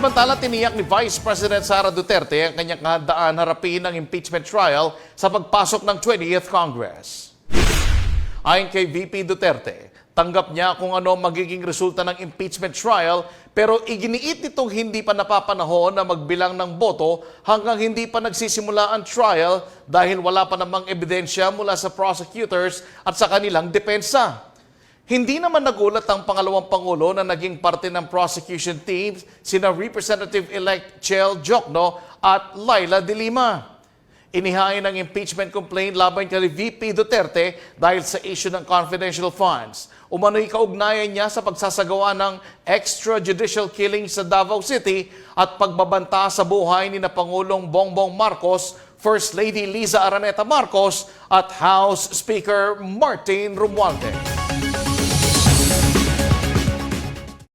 Samantala, tiniyak ni Vice President Sara Duterte ang kanyang kahandaan harapin ang impeachment trial sa pagpasok ng 20th Congress. Ayon kay VP Duterte, tanggap niya kung ano magiging resulta ng impeachment trial pero iginiit nitong hindi pa napapanahon na magbilang ng boto hanggang hindi pa nagsisimula ang trial dahil wala pa namang ebidensya mula sa prosecutors at sa kanilang depensa. Hindi naman nagulat ang pangalawang Pangulo na naging parte ng prosecution team sina Representative-elect Chel Jokno at Laila De Lima. Inihain ang impeachment complaint laban kay VP Duterte dahil sa issue ng confidential funds. Umano'y kaugnayan niya sa pagsasagawa ng extrajudicial killing sa Davao City at pagbabanta sa buhay ni na Pangulong Bongbong Marcos, First Lady Liza Araneta Marcos at House Speaker Martin Romualdez.